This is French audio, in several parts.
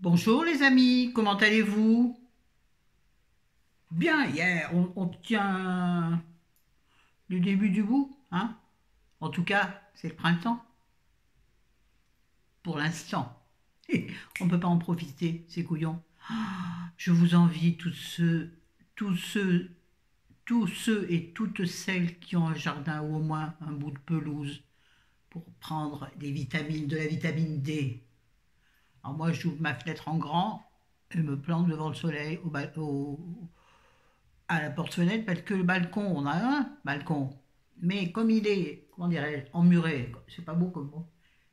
Bonjour les amis, comment allez-vous? Bien, on tient le début du bout, hein? En tout cas, c'est le printemps, pour l'instant. On ne peut pas en profiter, c'est couillon. Je vous envie tous ceux, tous ceux et toutes celles qui ont un jardin ou au moins un bout de pelouse pour prendre des vitamines, de la vitamine D. Alors moi, j'ouvre ma fenêtre en grand et me plante devant le soleil à la porte-fenêtre parce que le balcon, on a un balcon, mais comme il est, comment dirais-je, emmuré, c'est pas beau comme mot,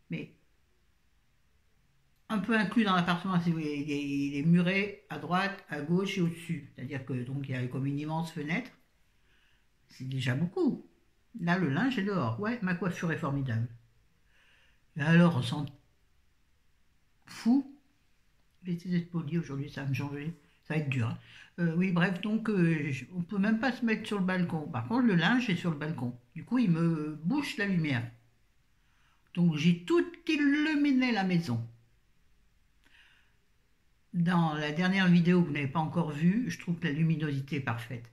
mais un peu inclus dans l'appartement, si vous voulez, il est muré à droite, à gauche et au-dessus. C'est-à-dire que donc il y a comme une immense fenêtre, c'est déjà beaucoup. Là, le linge est dehors. Ouais, ma coiffure est formidable. Et alors, on s'en fout. J'ai essayé d'être poli aujourd'hui, ça va me changer. Ça va être dur, hein. Oui, bref, donc on peut même pas se mettre sur le balcon. Par contre, le linge est sur le balcon. Du coup, il me bouche la lumière. Donc, j'ai tout illuminé la maison. Dans la dernière vidéo que vous n'avez pas encore vue, je trouve que la luminosité est parfaite.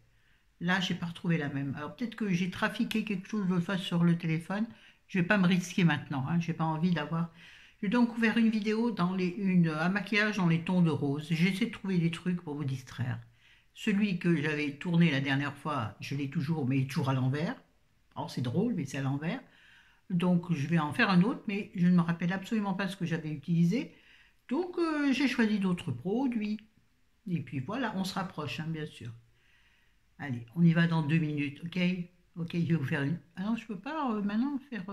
Là, je n'ai pas retrouvé la même. Alors, peut-être que j'ai trafiqué quelque chose de face sur le téléphone. Je ne vais pas me risquer maintenant, hein. Je n'ai pas envie d'avoir. J'ai donc ouvert une vidéo un maquillage dans les tons de rose. J'essaie de trouver des trucs pour vous distraire. Celui que j'avais tourné la dernière fois, je l'ai toujours, mais toujours à l'envers. Alors c'est drôle, mais c'est à l'envers. Donc je vais en faire un autre, mais je ne me rappelle absolument pas ce que j'avais utilisé. Donc j'ai choisi d'autres produits. Et puis voilà, on se rapproche, hein, bien sûr. Allez, on y va dans 2 minutes, ok? Ok, je vais vous faire une. Ah non, je peux pas maintenant faire.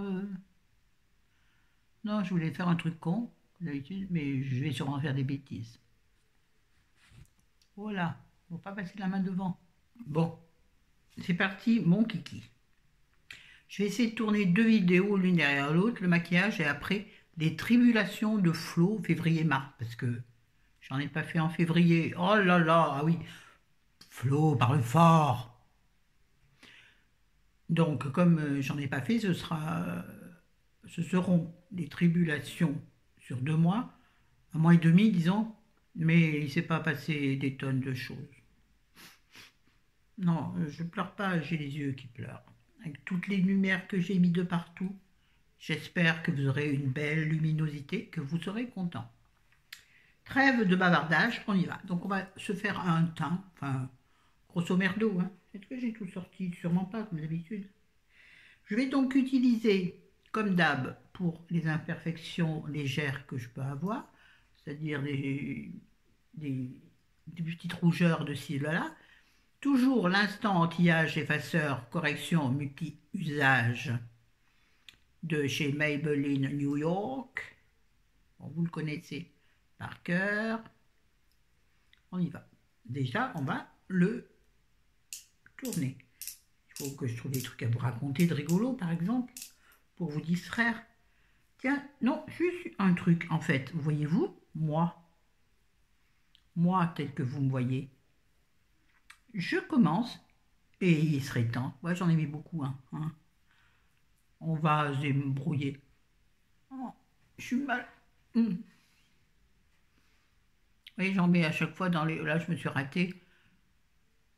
Non, je voulais faire un truc con, d'habitude, mais je vais sûrement faire des bêtises. Voilà, faut pas passer la main devant. Bon, c'est parti, mon kiki. Je vais essayer de tourner 2 vidéos l'une derrière l'autre, le maquillage et après les tribulations de Flo février-mars, parce que j'en ai pas fait en février. Oh là là, ah oui, Flo, parle fort. Donc, comme j'en ai pas fait, ce seront des tribulations sur 2 mois, 1 mois et demi, disons, mais il ne s'est pas passé des tonnes de choses. Non, je pleure pas, j'ai les yeux qui pleurent. Avec toutes les lumières que j'ai mis de partout, j'espère que vous aurez une belle luminosité, que vous serez content. Trêve de bavardage, on y va. Donc on va se faire un teint, enfin, grosso merdo, hein. Est-ce que j'ai tout sorti? Sûrement pas, comme d'habitude. Je vais donc utiliser, comme d'hab, pour les imperfections légères que je peux avoir, c'est-à-dire des petites rougeurs de ci, de là, toujours l'instant anti-âge effaceur correction multi-usage de chez Maybelline New York. Bon, vous le connaissez par cœur. On y va. Déjà, on va le tourner. Il faut que je trouve des trucs à vous raconter de rigolo, par exemple, pour vous distraire. Tiens, non, juste un truc, en fait. Voyez-vous, moi, tel que vous me voyez, je commence, et il serait temps. Ouais, j'en ai mis beaucoup, hein. On va se débrouiller. Oh, je suis mal. Oui, j'en mets à chaque fois dans les. Là, je me suis ratée.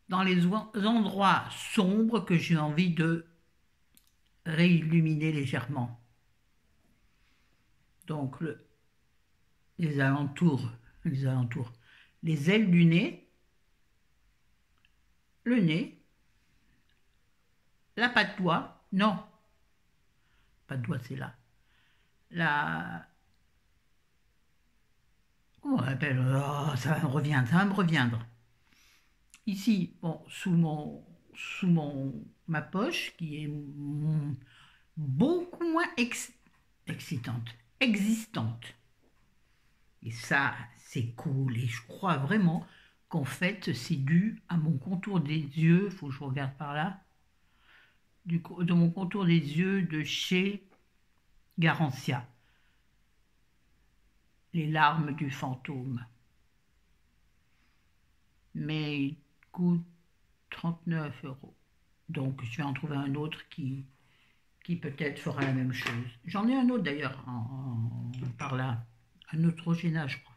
Dans les endroits sombres que j'ai envie de réilluminer légèrement. Donc, les alentours, les ailes du nez, le nez, la patte doigt, non, pas de doigt, c'est là. Comment on appelle? Oh, ça va me reviendre. Ici, bon, ma poche, qui est beaucoup moins excitante, existante. Et ça, c'est cool. Et je crois vraiment qu'en fait, c'est dû à mon contour des yeux. Il faut que je regarde par là. De mon contour des yeux de chez Garantia. Les larmes du fantôme. Mais il coûte 39 euros. Donc, je vais en trouver un autre qui peut-être fera la même chose. J'en ai un autre d'ailleurs par là. Un Neutrogena, je crois.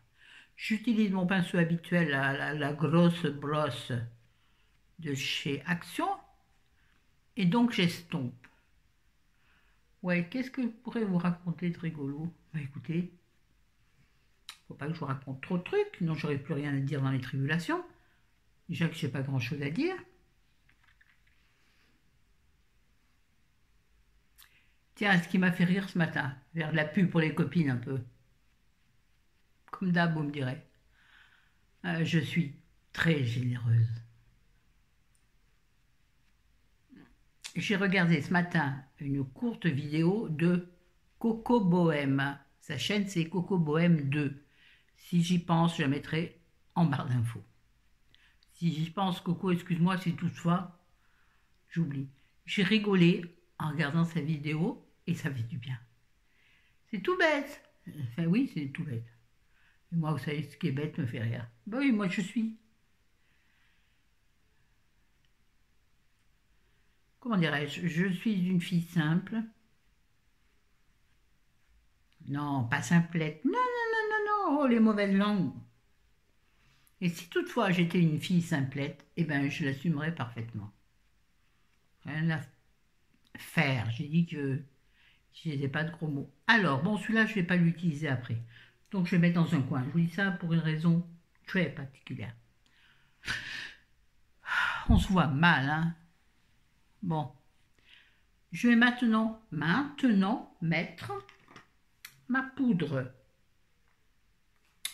J'utilise mon pinceau habituel, la grosse brosse de chez Action, et donc j'estompe. Ouais, qu'est-ce que je pourrais vous raconter de rigolo? Bah écoutez, faut pas que je vous raconte trop de trucs, sinon j'aurais plus rien à dire dans les tribulations. Déjà que j'ai pas grand-chose à dire. Tiens, ce qui m'a fait rire ce matin, vers de la pub pour les copines un peu. Comme d'hab, vous me direz. Je suis très généreuse. J'ai regardé ce matin une courte vidéo de Coco Bohème. Sa chaîne, c'est Coco Bohème 2. Si j'y pense, je la mettrai en barre d'infos. Si j'y pense, Coco, excuse-moi si toutefois, j'oublie. J'ai rigolé en regardant sa vidéo et ça fait du bien. C'est tout bête. Enfin oui, c'est tout bête. Et moi, vous savez, ce qui est bête me fait rire. Ben oui, moi je suis. Comment dirais-je? Je suis une fille simple. Non, pas simplette. Non, non, non, non, non. Oh, les mauvaises langues. Et si toutefois j'étais une fille simplette, eh ben je l'assumerais parfaitement. Rien à faire. J'ai dit que je n'ai pas de gros mots. Alors, bon, celui-là, je ne vais pas l'utiliser après. Donc, je vais mettre dans un coin. Je vous dis ça pour une raison très particulière. On se voit mal, hein? Bon. Je vais maintenant mettre ma poudre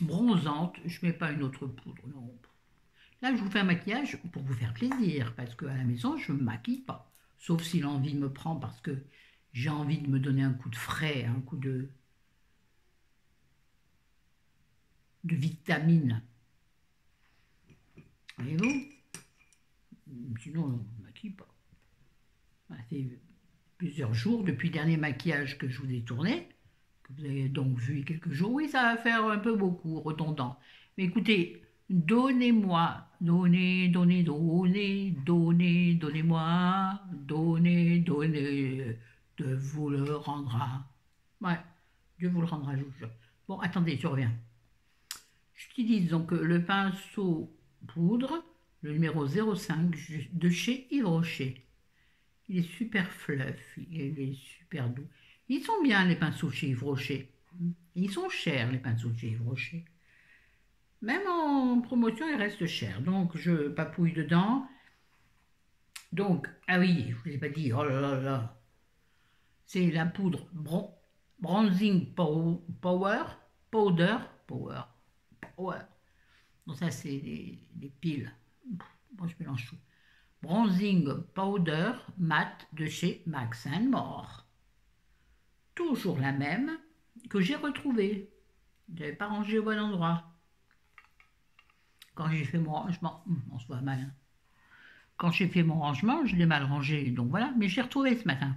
bronzante. Je ne mets pas une autre poudre, non. Là, je vous fais un maquillage pour vous faire plaisir, parce qu'à la maison, je ne me maquille pas. Sauf si l'envie me prend, parce que j'ai envie de me donner un coup de frais, un coup de vitamine. Voyez-vous? Sinon, on ne me maquille pas. Ça fait plusieurs jours depuis le dernier maquillage que je vous ai tourné, que vous avez donc vu il y a quelques jours. Oui, ça va faire un peu beaucoup, redondant. Mais écoutez, donnez-moi, donnez, donnez, donnez, donnez, donnez-moi, donnez, donnez, Dieu vous le rendra. Ouais, Dieu vous le rendra, je vous jure. Bon, attendez, je reviens. J'utilise donc le pinceau poudre, le numéro 05 de chez Yves Rocher. Il est super fluff, il est super doux. Ils sont bien les pinceaux chez Yves Rocher. Ils sont chers les pinceaux chez Yves Rocher. Même en promotion, ils restent chers. Donc je papouille dedans. Donc, ah oui, je ne vous ai pas dit, oh là là là. C'est la poudre Bronzing Power. Donc ça c'est des piles. Moi je mélange tout. Bronzing Powder Matte de chez Max More. Toujours la même que j'ai retrouvée. Je n'avais pas rangé au bon endroit. Quand j'ai fait mon rangement, on se voit mal. Hein. Quand j'ai fait mon rangement, je l'ai mal rangé. Donc voilà, mais j'ai retrouvé ce matin.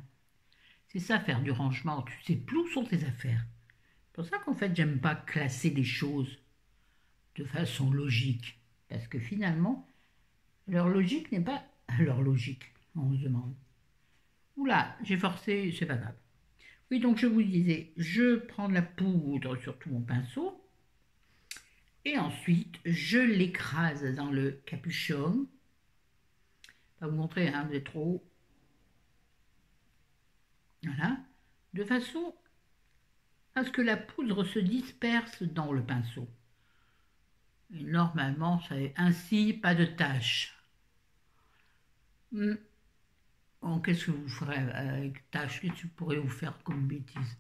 C'est ça, faire du rangement. Tu sais plus où sont tes affaires. C'est pour ça qu'en fait, j'aime pas classer des choses de façon logique. Parce que finalement, leur logique n'est pas leur logique, on se demande. Oula, j'ai forcé, c'est pas grave. Oui, donc je vous disais, je prends de la poudre sur tout mon pinceau et ensuite je l'écrase dans le capuchon. Pas vous montrer, hein, vous êtes trop haut. Voilà, de façon à ce que la poudre se disperse dans le pinceau. Et normalement, ça est ainsi, pas de taches. Bon, qu'est-ce que vous ferez avec tâche? Qu'est-ce que vous pourrez vous faire comme bêtise?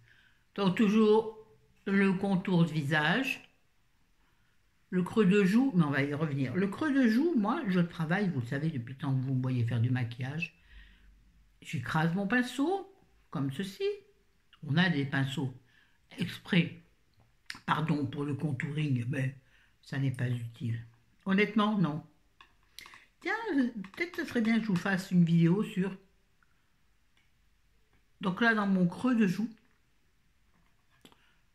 Donc toujours le contour de visage, le creux de joue, mais on va y revenir. Le creux de joue, moi, je travaille, vous le savez, depuis le temps que vous me voyez faire du maquillage. J'écrase mon pinceau, comme ceci. On a des pinceaux exprès, pardon pour le contouring, mais ça n'est pas utile. Honnêtement, non. Tiens, peut-être que ce serait bien que je vous fasse une vidéo sur... Donc là, dans mon creux de joue,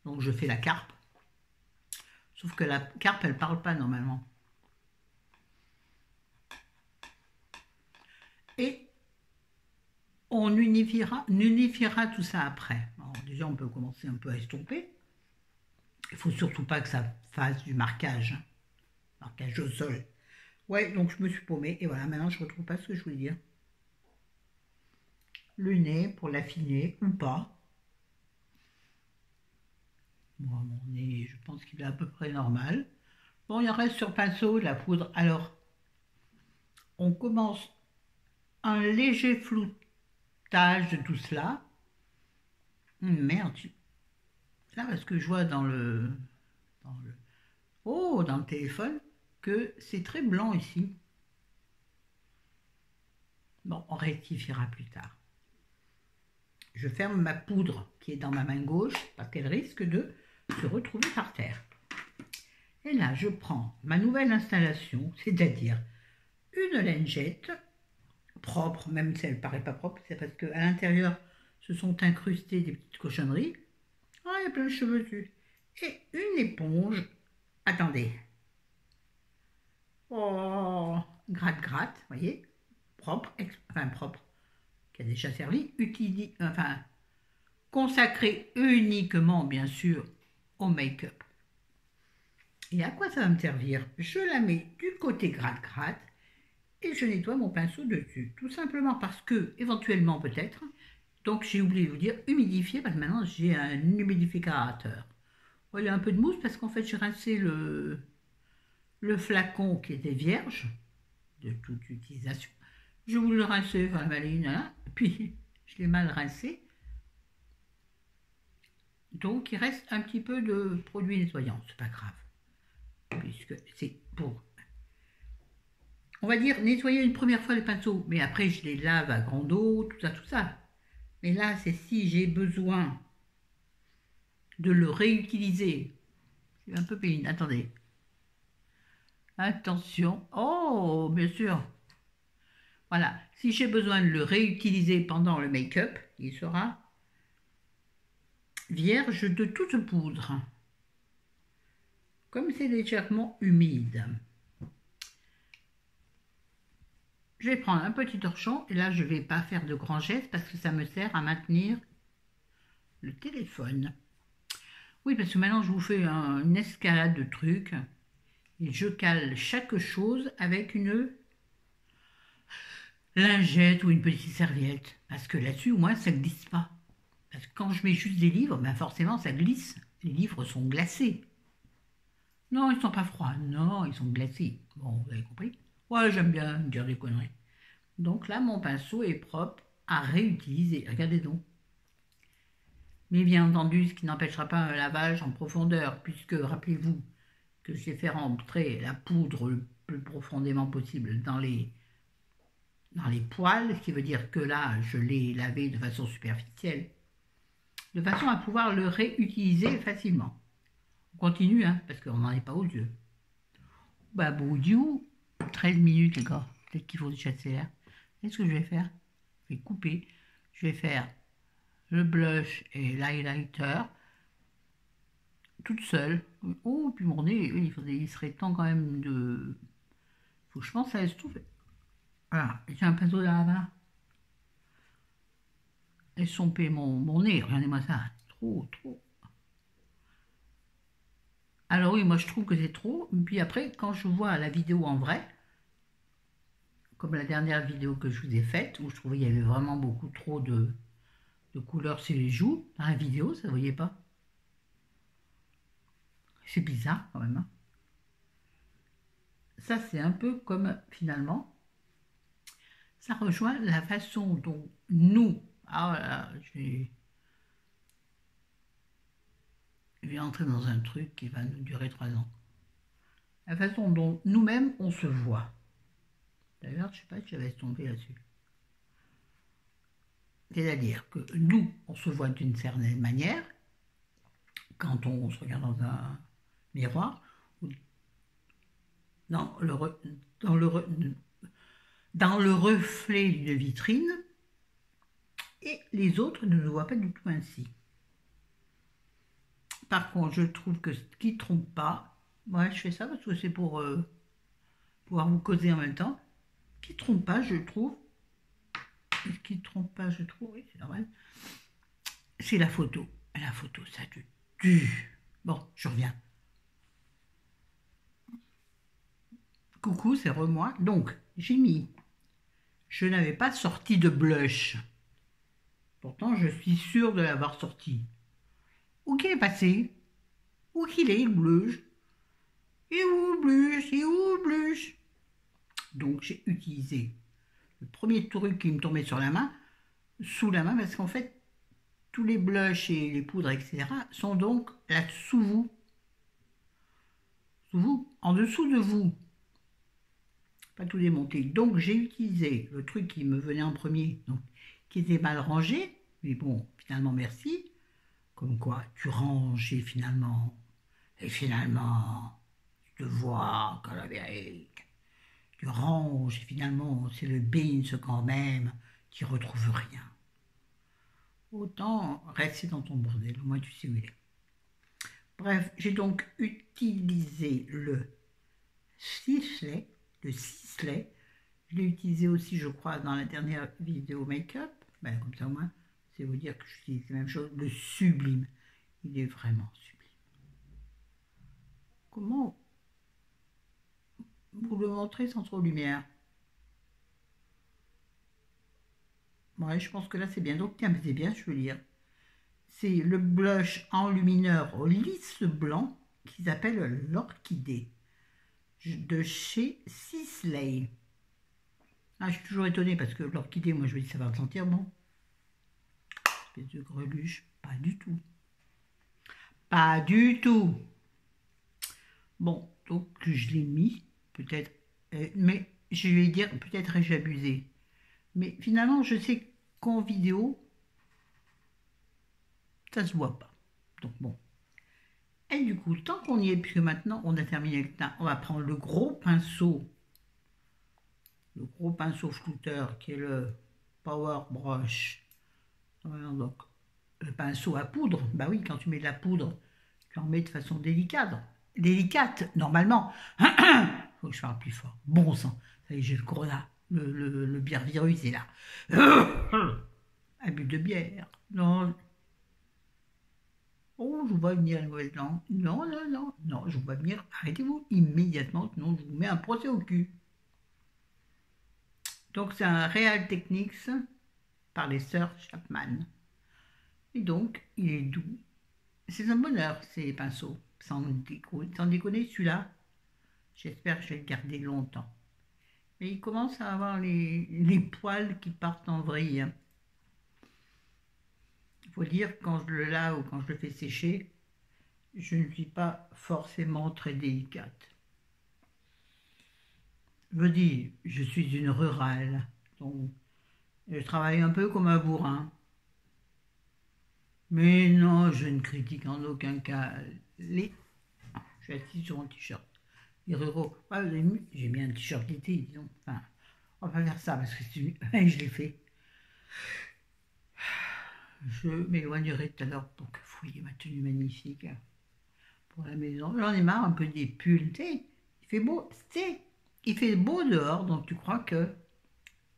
donc je fais la carpe. Sauf que la carpe, elle parle pas normalement. Et on unifiera tout ça après. Alors déjà, on peut commencer un peu à estomper. Il faut surtout pas que ça fasse du marquage. Marquage au sol. Ouais, donc je me suis paumée. Et voilà, maintenant je retrouve pas ce que je voulais dire. Le nez pour l'affiner ou pas. Moi, mon nez, je pense qu'il est à peu près normal. Bon, il en reste sur pinceau, la poudre. Alors, on commence un léger floutage de tout cela. Merde, là, parce que je vois dans le, dans le téléphone que c'est très blanc ici. Bon, on rectifiera plus tard. Je ferme ma poudre qui est dans ma main gauche parce qu'elle risque de se retrouver par terre. Et là, je prends ma nouvelle installation, c'est-à-dire une lingette propre, même si elle ne paraît pas propre, c'est parce qu'à l'intérieur se sont incrustées des petites cochonneries. Ah, il y a plein de cheveux dessus. Et une éponge. Attendez. Oh, gratte-gratte, voyez, propre, enfin propre, qui a déjà servi, enfin, consacré uniquement, bien sûr, au make-up. Et à quoi ça va me servir? Je la mets du côté gratte-gratte et je nettoie mon pinceau dessus. Tout simplement parce que, éventuellement peut-être, donc j'ai oublié de vous dire, humidifier, parce que maintenant j'ai un humidificateur. Bon, il y a un peu de mousse parce qu'en fait j'ai rincé le flacon qui était vierge de toute utilisation. Je voulais le rincer, enfin maline, hein, puis je l'ai mal rincé. Donc il reste un petit peu de produit nettoyant, c'est pas grave, puisque c'est pour, on va dire, nettoyer une première fois le pinceau, mais après je les lave à grande eau, tout ça, tout ça. Mais là, c'est si j'ai besoin de le réutiliser. C'est un peu pénible, attendez. Attention, oh, bien sûr. Voilà, si j'ai besoin de le réutiliser pendant le make-up, il sera vierge de toute poudre. Comme c'est légèrement humide. Je vais prendre un petit torchon et là je ne vais pas faire de grands gestes parce que ça me sert à maintenir le téléphone. Oui, parce que maintenant je vous fais une escalade de trucs et je cale chaque chose avec une lingette ou une petite serviette. Parce que là-dessus, au moins, ça ne glisse pas. Parce que quand je mets juste des livres, ben forcément, ça glisse. Les livres sont glacés. Non, ils ne sont pas froids. Non, ils sont glacés. Bon, vous avez compris? Ouais, j'aime bien dire des conneries. Donc là, mon pinceau est propre à réutiliser. Regardez donc. Mais bien entendu, ce qui n'empêchera pas un lavage en profondeur, puisque rappelez-vous que je vais faire entrer la poudre le plus profondément possible dans les poils, ce qui veut dire que là, je l'ai lavé de façon superficielle, de façon à pouvoir le réutiliser facilement. On continue, hein, parce qu'on n'en est pas aux yeux. Bah, Boudiou, 13 minutes, les gars. Peut-être qu'il faut déjà accélérer. Qu'est-ce que je vais faire? Je vais couper. Je vais faire le blush et l'highlighter toute seule. Oh, puis mon nez, il serait temps quand même de... Faut que je pense à l'estouffer. Voilà, j'ai un pinceau de là. Estomper mon nez, regardez-moi ça. Trop, trop. Alors oui, moi je trouve que c'est trop. Puis après, quand je vois la vidéo en vrai, comme la dernière vidéo que je vous ai faite, où je trouvais qu'il y avait vraiment beaucoup trop de couleurs sur les joues, dans la vidéo, ça ne voyait pas. C'est bizarre quand même. Hein. Ça, c'est un peu comme, finalement, ça rejoint la façon dont nous, ah voilà, je vais entrer dans un truc qui va nous durer 3 ans. La façon dont nous-mêmes, on se voit. D'ailleurs, je ne sais pas si j'avais tombé là-dessus. C'est-à-dire que nous, on se voit d'une certaine manière, quand on se regarde dans un miroir, dans le reflet d'une vitrine, et les autres ne nous voient pas du tout ainsi. Par contre, je trouve que ce qui ne trompe pas, moi je fais ça parce que c'est pour pouvoir vous causer en même temps, ce qui ne trompe pas, je trouve, oui, c'est normal, c'est la photo. La photo, ça te tue. Bon, je reviens. Coucou, c'est moi. Donc, j'ai mis. Je n'avais pas sorti de blush. Pourtant, je suis sûre de l'avoir sorti. Où qu'il est passé? Où qu'il est, le blush? Et où le blush? Et où le blush? Donc, j'ai utilisé le premier truc qui me tombait sur la main, sous la main, parce qu'en fait, tous les blushs et les poudres, etc., sont donc là sous vous, en dessous de vous. Pas tout démonté. Donc j'ai utilisé le truc qui me venait en premier, donc, qui était mal rangé, mais bon, finalement merci. Comme quoi, tu ranges et finalement, tu te vois qu'à la vérité, tu ranges et finalement, c'est le Beans quand même qui retrouve rien. Autant rester dans ton bordel, au moins tu sais où il est. Bref, j'ai donc utilisé sifflet, le sifflet. Je l'ai utilisé aussi, je crois, dans la dernière vidéo make-up. Ben, comme ça, au moins, c'est vous dire que j'utilise la même chose. Le sublime. Il est vraiment sublime. Comment vous le montrer sans trop de lumière? Ouais, je pense que là, c'est bien. Donc, tiens, c'est bien, je veux lire. C'est le blush enlumineur au lisse blanc qui s'appelle l'Orchidée de chez Sisley. Ah, je suis toujours étonnée parce que l'orchidée, moi je me dis ça va me sentir bon. Espèce de greluche, pas du tout. Pas du tout. Bon, donc je l'ai mis, peut-être, mais je vais dire, peut-être ai-je abusé. Mais finalement, je sais qu'en vidéo, ça se voit pas. Donc bon. Et du coup, tant qu'on y est, puisque maintenant on a terminé le teint, on va prendre le gros pinceau flouteur qui est le Power Brush. Voilà, donc, le pinceau à poudre, bah oui, quand tu mets de la poudre, tu en mets de façon délicate. Délicate, normalement. Faut que je parle plus fort. Bon sang, ça y est, j'ai le corona. Le bière virus est là. Abus de bière. Non. Oh, je vous vois venir, une mauvaise langue. Non, non, non, non, je vous vois venir. Arrêtez-vous immédiatement, sinon je vous mets un procès au cul. Donc, c'est un Real Techniques par les sœurs Chapman. Et donc, il est doux. C'est un bonheur, ces pinceaux. Sans déconner, celui-là, j'espère que je vais le garder longtemps. Mais il commence à avoir les poils qui partent en vrille. Il faut dire que quand je le lave ou quand je le fais sécher, je ne suis pas forcément très délicate. Je dis, je suis une rurale, donc je travaille un peu comme un bourrin. Mais non, je ne critique en aucun cas les... Je suis assis sur mon t-shirt. Les ruraux. Ah, j'ai mis un t-shirt d'été, disons. Enfin, on va pas faire ça parce que je l'ai fait. Je m'éloignerai tout à l'heure pour que vous voyez ma tenue magnifique pour la maison. J'en ai marre un peu des pulls. Tu sais, il fait beau. Tu sais, il fait beau dehors, donc tu crois que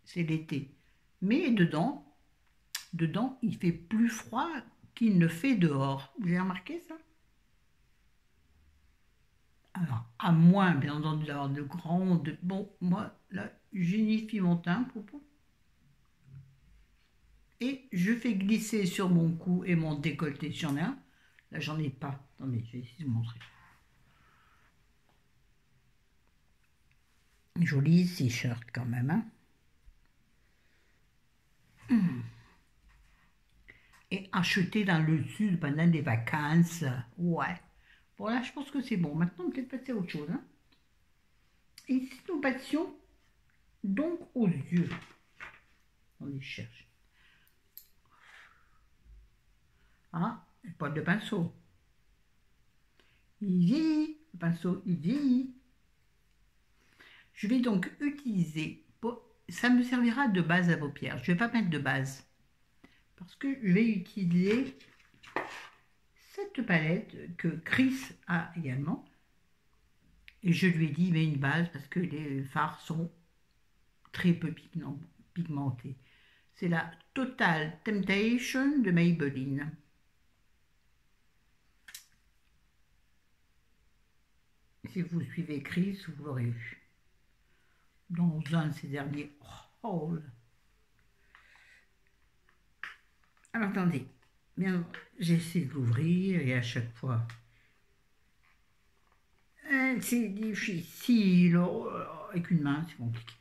c'est l'été. Mais dedans, il fait plus froid qu'il ne fait dehors. Vous avez remarqué ça? Alors, à moins, bien entendu, d'avoir de grandes... Bon, moi, là, j'unifie mon teint, poupou. Et je fais glisser sur mon cou et mon décolleté. J'en ai un. Là, j'en ai pas. Attendez, je vais essayer de vous montrer. Joli t-shirt quand même, hein. Et acheté dans le sud pendant des vacances. Ouais. Bon, là, je pense que c'est bon. Maintenant, on peut peut-être passer à autre chose, hein. Et si nous passions donc aux yeux. On les cherche. Ah, le poil de pinceau. Il vieillit, le pinceau, il vieillit. Je vais donc utiliser, ça me servira de base à paupières. Je ne vais pas mettre de base parce que je vais utiliser cette palette que Chris a également. Et je lui ai dit, mets une base parce que les fards sont très peu pigmentés. C'est la Total Temptation de Maybelline. Si vous suivez Chris, vous l'aurez vu. Dans un de ces derniers hauls. Alors attendez, bien, j'essaie de l'ouvrir et à chaque fois, c'est difficile. Avec une main, c'est compliqué.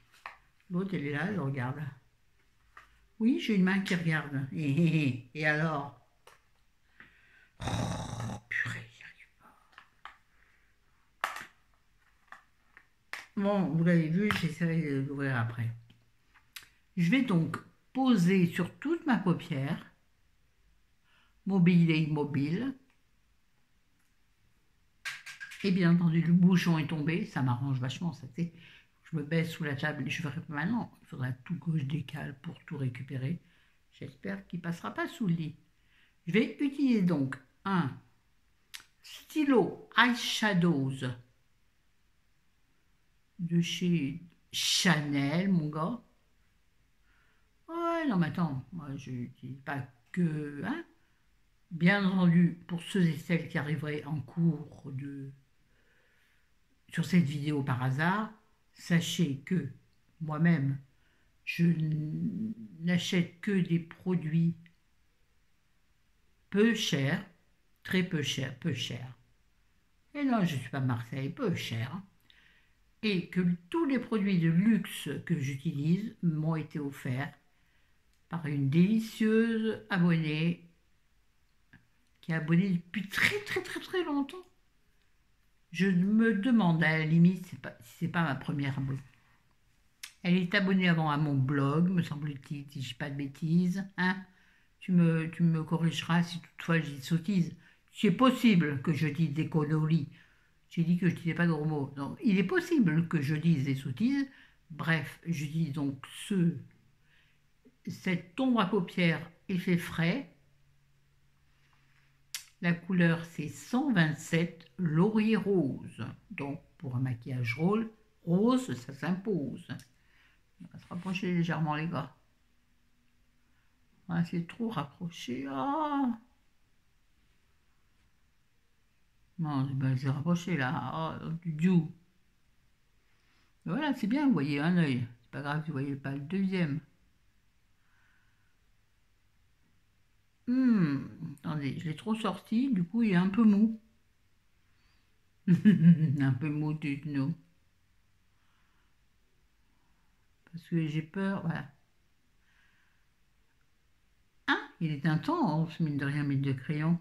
L'autre, elle est là, elle regarde. Oui, j'ai une main qui regarde. Et alors? Oh, purée, j'y arrive pas. Bon, vous l'avez vu, j'essaierai de l'ouvrir après. Je vais donc poser sur toute ma paupière, mobile et immobile. Et bien entendu, le bouchon est tombé, ça m'arrange vachement, ça c'est. Je me baisse sous la table et je ferai maintenant. Il faudra tout que je décale pour tout récupérer. J'espère qu'il ne passera pas sous le lit. Je vais utiliser donc un stylo eyeshadows de chez Chanel, mon gars. Ouais, non mais attends, moi je n'utilise pas que... Hein. Bien entendu, pour ceux et celles qui arriveraient en cours sur cette vidéo par hasard, sachez que moi-même, je n'achète que des produits peu chers, très peu chers, peu chers. Et non, je ne suis pas Marseille, peu cher. Et que tous les produits de luxe que j'utilise m'ont été offerts par une délicieuse abonnée qui est abonnée depuis très très très très longtemps. Je me demande à la limite si c'est pas ma première abonnée. Elle est abonnée avant à mon blog, me semble-t-il, si je ne dis pas de bêtises. Hein, tu me corrigeras si toutefois je dis sottise. C'est possible que je dise des conneries. J'ai dit que je ne disais pas de gros mots. Donc, il est possible que je dise des sottises. Bref, je dis donc cette ombre à paupières effet frais. La couleur, c'est 127 laurier rose. Donc, pour un maquillage rose, ça s'impose. On va se rapprocher légèrement, les gars. Ah, c'est trop rapproché. Ah. Non, ben, j'ai rapproché là. Oh, du dieu. Voilà, c'est bien, vous voyez un œil. C'est pas grave, vous voyez pas le deuxième. Attendez, je l'ai trop sorti, du coup il est un peu mou. Un peu mou du genou. Parce que j'ai peur, voilà. Hein, il est intense, mine de rien, mine de crayon.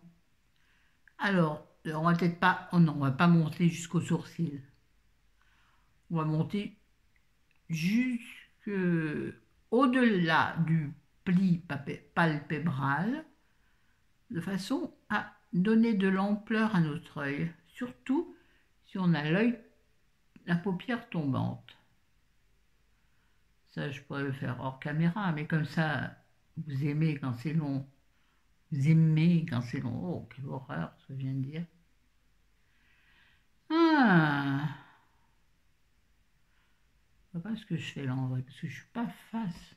Alors, on va peut-être pas, oh non, on va pas monter jusqu'au sourcil. On va monter jusque au-delà du pli palpébral, de façon à donner de l'ampleur à notre œil, surtout si on a l'œil, la paupière tombante. Ça, je pourrais le faire hors caméra, mais comme ça, vous aimez quand c'est long. Vous aimez quand c'est long. Oh, quelle horreur, ce que je viens de dire. Ah, je ne sais pas ce que je fais là en vrai, parce que je ne suis pas face.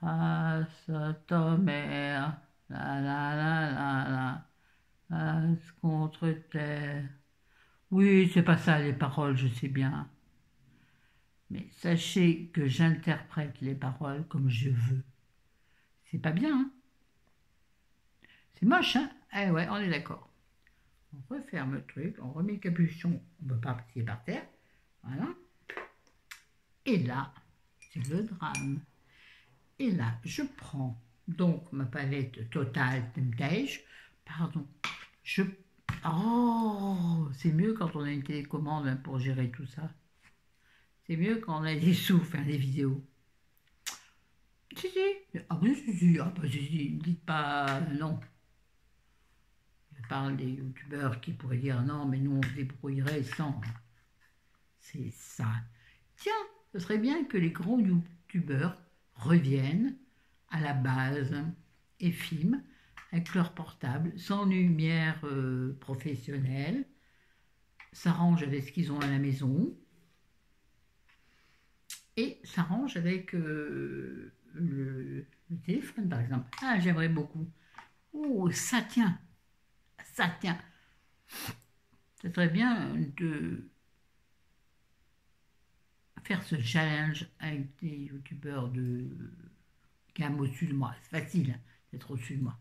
Face à ta mère, la la la la la, face contre terre. Oui, c'est pas ça les paroles, je sais bien. Mais sachez que j'interprète les paroles comme je veux. C'est pas bien, hein? C'est moche, hein? Eh ouais, on est d'accord. On referme le truc, on remet le capuchon, on ne peut pas passer par terre. Voilà. Et là, c'est le drame. Et là, je prends donc ma palette Total Temptation. Pardon. Oh, c'est mieux quand on a une télécommande pour gérer tout ça. C'est mieux quand on a des sous pour faire des vidéos. Si, si. Ah oui, si, si. Ah, bah, si. Dites pas non. Je parle des youtubeurs qui pourraient dire non, mais nous on se débrouillerait sans. C'est ça. Tiens, ce serait bien que les grands youtubeurs reviennent à la base et filment avec leur portable, sans lumière professionnelle, s'arrangent avec ce qu'ils ont à la maison et s'arrangent avec le téléphone par exemple. Ah, j'aimerais beaucoup. Oh, ça tient. Ça tient. ça serait bien de faire ce challenge avec des youtubeurs de gamme au-dessus de moi. C'est facile d'être au-dessus de moi.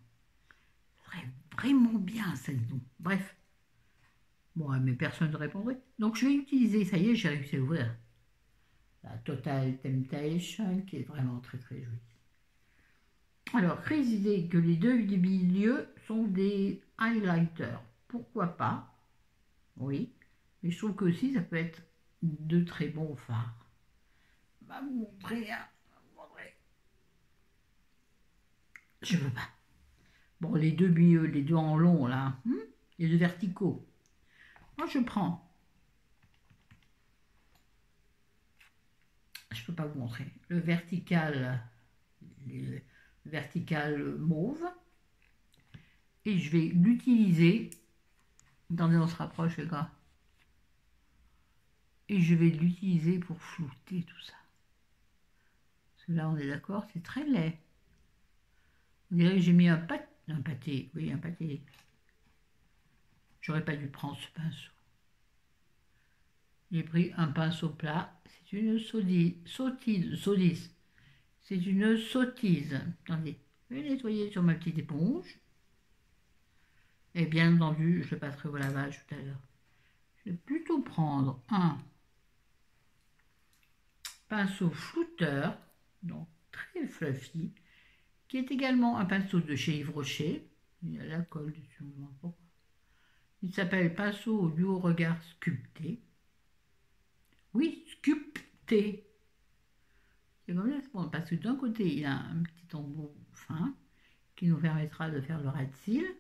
Ça serait vraiment bien, ça, dis donc. Bref. Bon, mais personne ne répondrait. Donc je vais utiliser, ça y est, j'ai réussi à l'ouvrir. La Total Temptation, qui est vraiment très très jolie. Alors, Chris disait que les deux du milieu sont des highlighters. Pourquoi pas? Oui. Mais je trouve que aussi ça peut être de très bons fards. On va vous montrer, hein. Je veux pas. Bon, les deux milieux, les deux en long là, les deux verticaux. Moi je prends. Je peux pas vous montrer. Le vertical mauve. Et je vais l'utiliser. Attendez, on se rapproche les gars. Et je vais l'utiliser pour flouter tout ça. Parce que là on est d'accord, c'est très laid. On dirait que j'ai mis un pâté. Oui, un pâté. J'aurais pas dû prendre ce pinceau. J'ai pris un pinceau plat. C'est une sottise. C'est une sottise. Attendez, je vais nettoyer sur ma petite éponge. Et bien entendu, je le passerai au lavage tout à l'heure. Je vais plutôt prendre un pinceau flouteur, donc très fluffy, qui est également un pinceau de chez Yves Rocher. Il y a la colle dessus, on me demande pourquoi. Il s'appelle pinceau au duo regard sculpté. Oui, sculpté. C'est comme ça, bon, parce que d'un côté, il a un petit embout fin qui nous permettra de faire le ras de cils.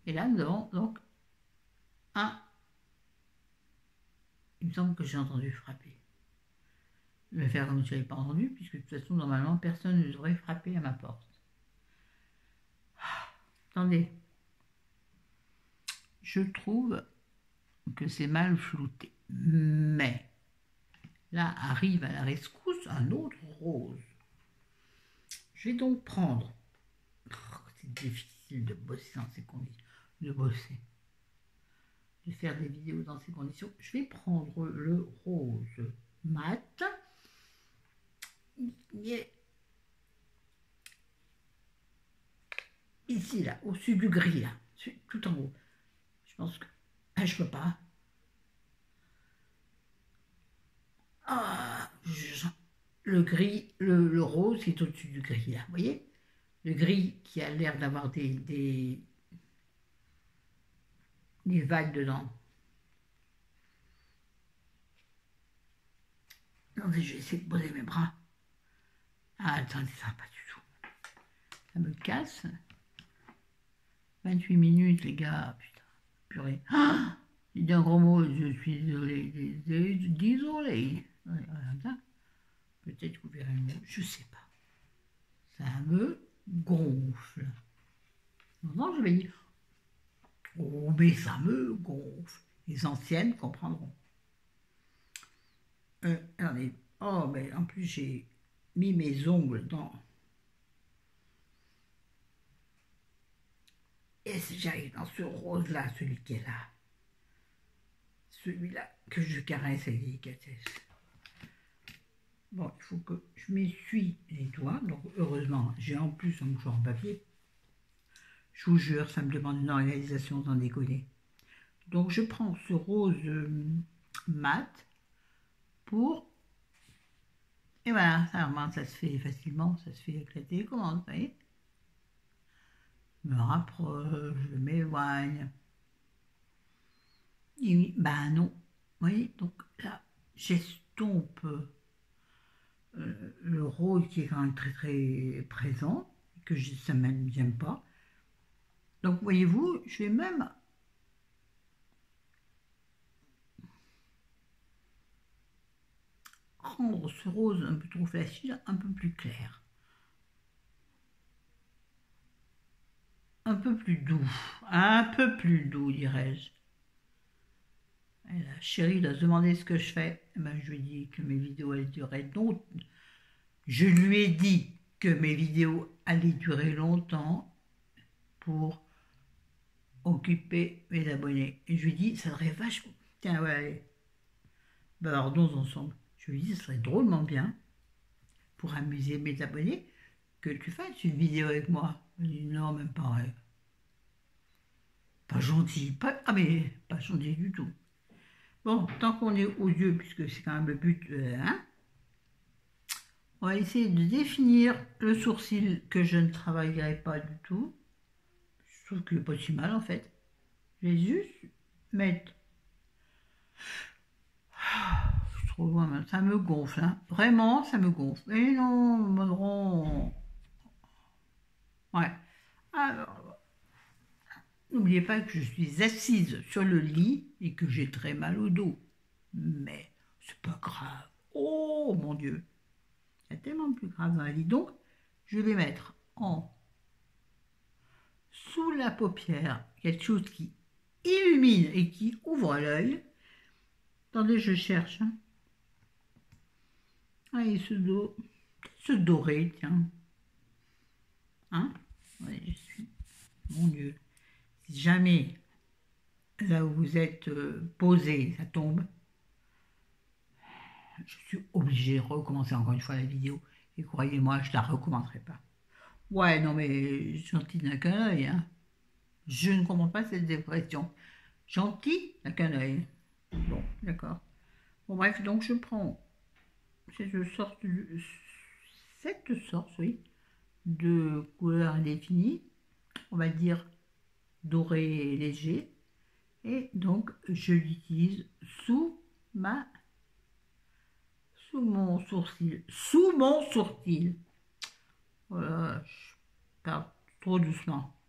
Et là, nous avons donc un. Il me semble que j'ai entendu frapper. Je vais faire comme si je n'avais pas entendu, puisque de toute façon, normalement, personne ne devrait frapper à ma porte. Attendez. Je trouve que c'est mal flouté. Mais là arrive à la rescousse un autre rose. Je vais donc prendre. C'est difficile de bosser dans ces conditions. De faire des vidéos dans ces conditions. Je vais prendre le rose mat. Il est ici, là, au-dessus du gris, là, tout en haut. Je pense que... Ah, je peux pas. Ah, le gris, le rose qui est au-dessus du gris, là, vous voyez? Le gris qui a l'air d'avoir des vagues dedans. Attendez, je vais essayer de poser mes bras. Ah, attendez, ça va pas du tout. Ça me casse. 28 minutes, les gars. Putain, purée. Ah, il dit un gros mot, je suis désolé. Désolé. Peut-être que vous verrez le mot, je sais pas. Ça me gonfle. Non, je vais dire. Oh, mais ça me gonfle. Les anciennes comprendront. Attendez. Oh, mais en plus, j'ai mis mes ongles dans. Et si j'arrive dans ce rose-là, celui qui est là, celui-là que je caresse avec délicatesse. Bon, il faut que je m'essuie les doigts. Donc, heureusement, j'ai en plus un mouchoir en papier. Je vous jure, ça me demande une organisation sans déconner. Donc, je prends ce rose mat pour... Et voilà, ça se fait facilement, ça se fait éclater. Comment, vous voyez? Je me rapproche, je m'éloigne. Et oui, ben non. Vous voyez, donc là, j'estompe le rose qui est quand même très très présent, que ça ne m'aime pas. Donc voyez-vous, je vais même rendre ce rose un peu trop facile, un peu plus clair. Un peu plus doux, dirais-je. Et la chérie doit se demander ce que je fais. Et ben, je lui ai dit que mes vidéos allaient durer longtemps. Je lui ai dit que mes vidéos allaient durer longtemps pour occuper mes abonnés. Et je lui dis, ça serait vachement... Tiens, ouais, allez. Ben, ordons ensemble. Je lui dis, ce serait drôlement bien, pour amuser mes abonnés, que tu fasses une vidéo avec moi. Il dit, non, même pas rêve. Pas gentil, pas... Ah mais, pas gentil du tout. Bon, tant qu'on est aux yeux, puisque c'est quand même le but, hein, on va essayer de définir le sourcil que je ne travaillerai pas du tout. Je trouve qu'il n'est pas si mal en fait. Je vais juste mettre... Je trouve loin, ça me gonfle, hein. Vraiment, ça me gonfle. Et non, Monron. Ouais. Alors, n'oubliez pas que je suis assise sur le lit et que j'ai très mal au dos. Mais c'est pas grave. Oh mon Dieu. Il y a tellement plus grave dans la vie. Donc, je vais mettre en sous la paupière quelque chose qui illumine et qui ouvre l'œil. Attendez, je cherche. Hein. Ah, et ce doré, tiens. Hein? Ouais, je suis. Mon Dieu. Si jamais là où vous êtes posé, ça tombe, je suis obligée de recommencer encore une fois la vidéo. Et croyez-moi, je ne la recommencerai pas. Ouais, non, mais gentil d'un qu'un œil, hein. Je ne comprends pas cette expression. Gentil d'un qu'un œil. Bon, d'accord. Bon, bref, donc je prends cette sorte, oui, de couleur indéfinie, on va dire doré léger, et donc je l'utilise sous mon sourcil. Sous mon sourcil. Voilà, je parle trop doucement.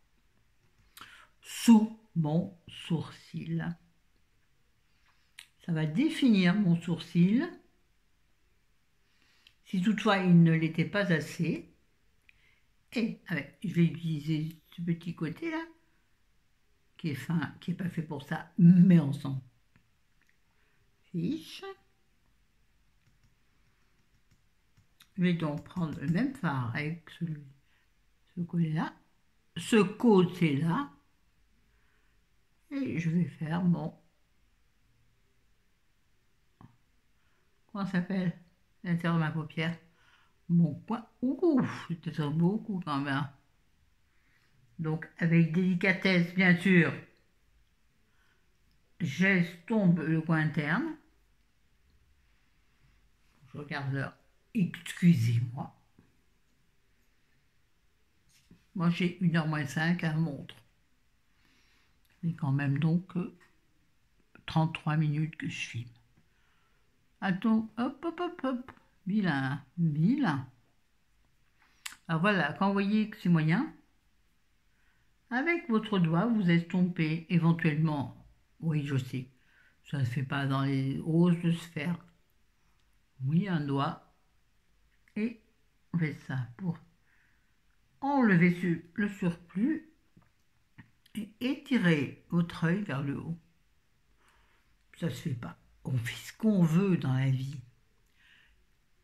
Sous mon sourcil. Ça va définir mon sourcil. Si toutefois il ne l'était pas assez, et je vais utiliser ce petit côté là, qui est fin, qui n'est pas fait pour ça, mais on s'en fiche. Je vais donc prendre le même fard avec ce côté-là, et je vais faire mon... Comment ça s'appelle? L'intérieur de ma paupière. Mon coin. Ouh, c'était beaucoup quand même. Donc, avec délicatesse, bien sûr, j'estompe le coin interne. Je regarde l'heure. Excusez-moi. Moi, j'ai 1h moins 5 à la montre. C'est quand même donc 33 minutes que je filme. Attends, hop, hop, hop, hop. Vilain, vilain. Alors voilà, quand vous voyez que c'est moyen, avec votre doigt, vous estompez éventuellement. Oui, je sais, ça ne se fait pas dans les hausses de sphère. Oui, un doigt. Et on fait ça pour enlever le surplus et étirer votre œil vers le haut. Ça ne se fait pas. On fait ce qu'on veut dans la vie.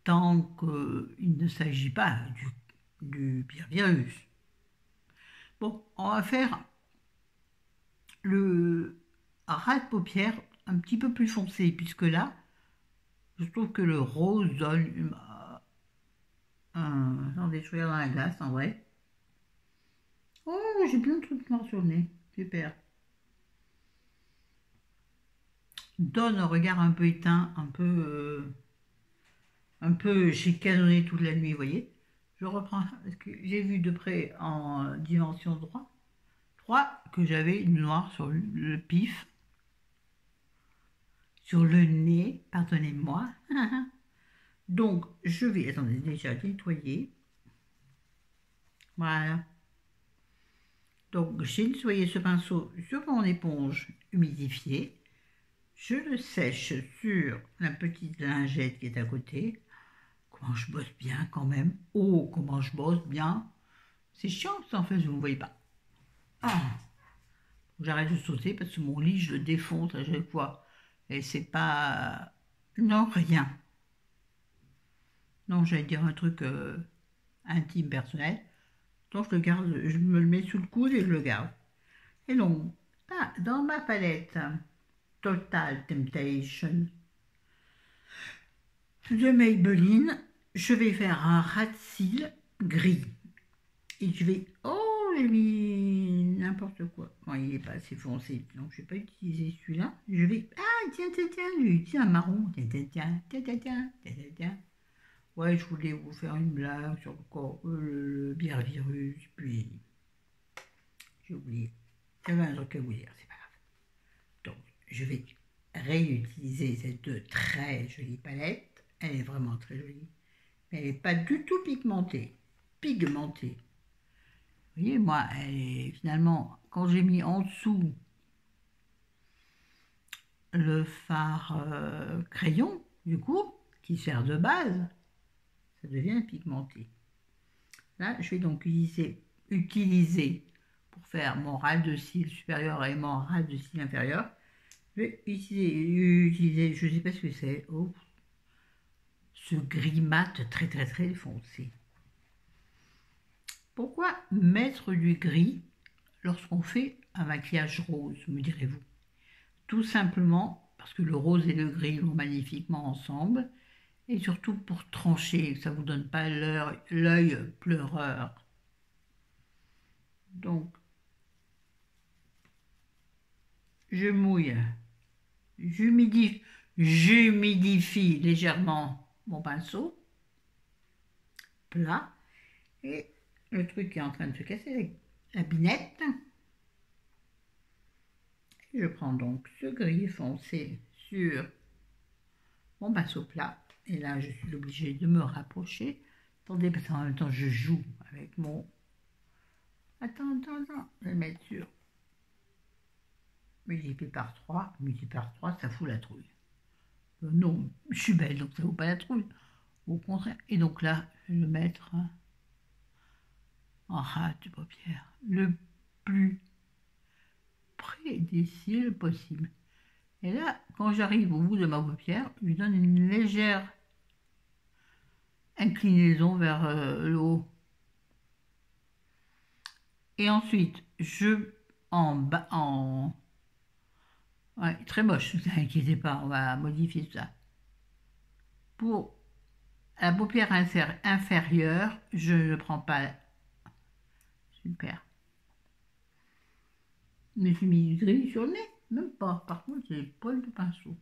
Tant qu'il ne s'agit pas du pire virus. Bon, on va faire le ras de paupière un petit peu plus foncé, puisque là, je trouve que le rose donne attendez, je regarde dans la glace, en vrai. Oh, j'ai plein de trucs noirs sur le nez. Super. Donne un regard un peu éteint, un peu chicanonné toute la nuit, vous voyez. Je reprends, parce que j'ai vu de près en dimension 3 que j'avais une noire sur le pif, sur le nez, pardonnez-moi. Donc, je vais, attendez, déjà nettoyer. Voilà. Donc, j'ai nettoyé ce pinceau sur mon éponge humidifiée. Je le sèche sur la petite lingette qui est à côté. Comment je bosse bien quand même. Oh, comment je bosse bien. C'est chiant ça en fait, vous ne voyez pas. Ah. J'arrête de sauter parce que mon lit, je le défonce à chaque fois. Et c'est pas... Non, rien. Non, j'allais dire un truc intime, personnel. Donc je le garde, je me le mets sous le coude et je le garde. Et donc, Là, dans ma palette Total Temptation de Maybelline, je vais faire un ras de cils gris. Et je vais... Oh, j'ai mis n'importe quoi. Bon, il n'est pas assez foncé, donc je ne vais pas utiliser celui-là. Je vais... Ah, tiens, je vais utiliser un marron. Tiens. Ouais, je voulais vous faire une blague sur le bière virus, puis j'ai oublié. J'avais un truc à vous dire, c'est pas grave. Donc, je vais réutiliser cette très jolie palette. Elle est vraiment très jolie. Mais elle n'est pas du tout pigmentée. Pigmentée. Vous voyez, moi, elle est, finalement, quand j'ai mis en dessous le fard crayon, du coup, qui sert de base, ça devient pigmenté. Là, je vais donc utiliser pour faire mon ras de cils supérieur et mon ras de cils inférieur. Je vais utiliser je ne sais pas ce que c'est, oh, ce gris mat très foncé. Pourquoi mettre du gris lorsqu'on fait un maquillage rose, me direz-vous? Tout simplement parce que le rose et le gris vont magnifiquement ensemble, et surtout pour trancher, ça ne vous donne pas l'œil pleureur. Donc, je mouille, j'humidifie légèrement mon pinceau plat, et le truc est en train de se casser, la binette. Je prends donc ce gris foncé sur mon pinceau plat, et là je suis obligée de me rapprocher. Attendez, parce qu'en même temps je joue avec mon... Attends, je vais mettre sur multiplié par 3, ça fout la trouille. Non, je suis belle, donc ça ne vaut pas la trouille. Au contraire. Et donc là, je vais le mettre en ras de paupière, le plus près des cils possible. Et là, quand j'arrive au bout de ma paupière, je lui donne une légère inclinaison vers le haut. Et ensuite, ouais, très moche, ne vous inquiétez pas, on va modifier ça. Pour la paupière inférieure, je ne prends pas. Super. Mais j'ai mis du gris sur le nez, même pas. Par contre, j'ai les poils de pinceau.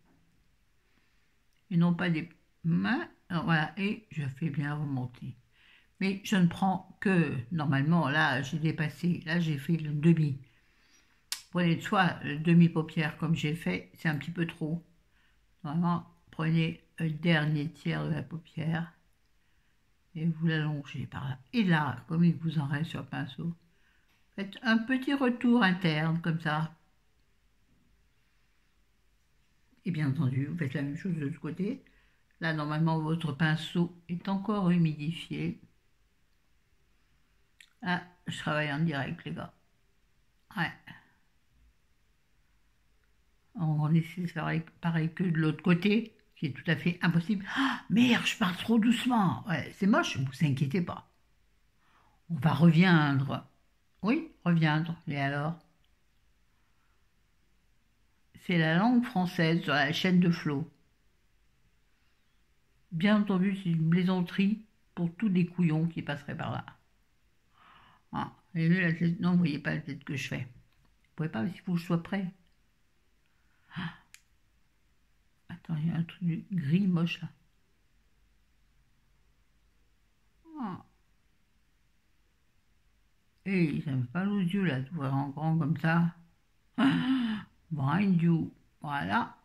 Et non pas des mains. Alors voilà, et je fais bien remonter. Mais je ne prends que, normalement, là, j'ai dépassé, là, j'ai fait le demi. Prenez soit le demi-paupière comme j'ai fait, c'est un petit peu trop. Vraiment, prenez le dernier tiers de la paupière et vous l'allongez par là. Et là, comme il vous en reste sur le pinceau, faites un petit retour interne comme ça. Et bien entendu, vous faites la même chose de l'autre côté. Là, normalement, votre pinceau est encore humidifié. Ah, je travaille en direct, les gars. Ouais. On essaie de faire pareil que de l'autre côté, qui est tout à fait impossible. Ah, merde, je pars trop doucement. Ouais, c'est moche, ne vous inquiétez pas. On va reviendre. Oui, reviendre. Et alors? C'est la langue française sur la chaîne de Flo. Bien entendu, c'est une plaisanterie pour tous les couillons qui passeraient par là. Ah, vous avez vu la tête? Non, vous voyez pas la tête que je fais. Vous pouvez pas, parce qu'il faut que je sois prêt. Ah. Attends, il y a un truc gris moche là. Ah. Et ça me fait mal aux yeux là, de voir en grand comme ça. Ah. Blind you. Voilà.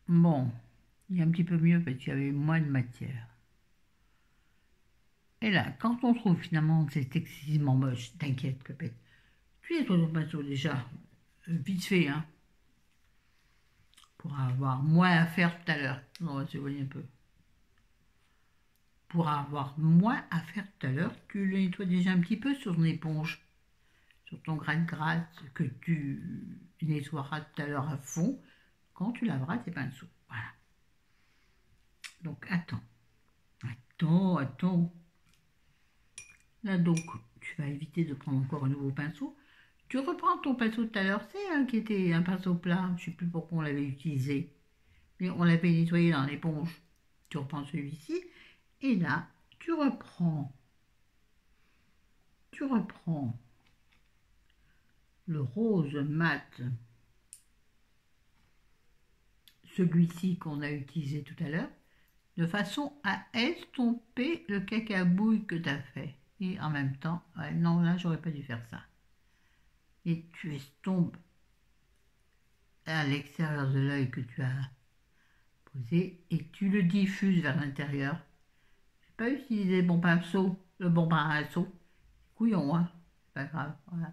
Bon, il y a un petit peu mieux parce qu'il y avait moins de matière. Et là, quand on trouve finalement que c'est excessivement moche, t'inquiète, Copette. Tu es ton pinceau déjà, vite fait, hein, pour avoir moins à faire tout à l'heure. On va s'éloigner un peu. Pour avoir moins à faire tout à l'heure, tu le nettoies déjà un petit peu sur ton éponge, sur ton gratte-gratte que tu nettoieras tout à l'heure à fond quand tu laveras tes pinceaux. Voilà. Donc attends. Là donc, tu vas éviter de prendre encore un nouveau pinceau. Tu reprends ton pinceau de tout à l'heure, c'est un qui était un pinceau plat, je ne sais plus pourquoi on l'avait utilisé, mais on l'avait nettoyé dans l'éponge. Tu reprends celui-ci, et là, tu reprends le rose mat, celui-ci qu'on a utilisé tout à l'heure, de façon à estomper le cacabouille que tu as fait. Et en même temps, ouais, non, là, j'aurais pas dû faire ça. Et tu estompes à l'extérieur de l'œil que tu as posé et tu le diffuses vers l'intérieur. Je n'ai pas utilisé le bon pinceau, couillon, hein, c'est pas grave, voilà.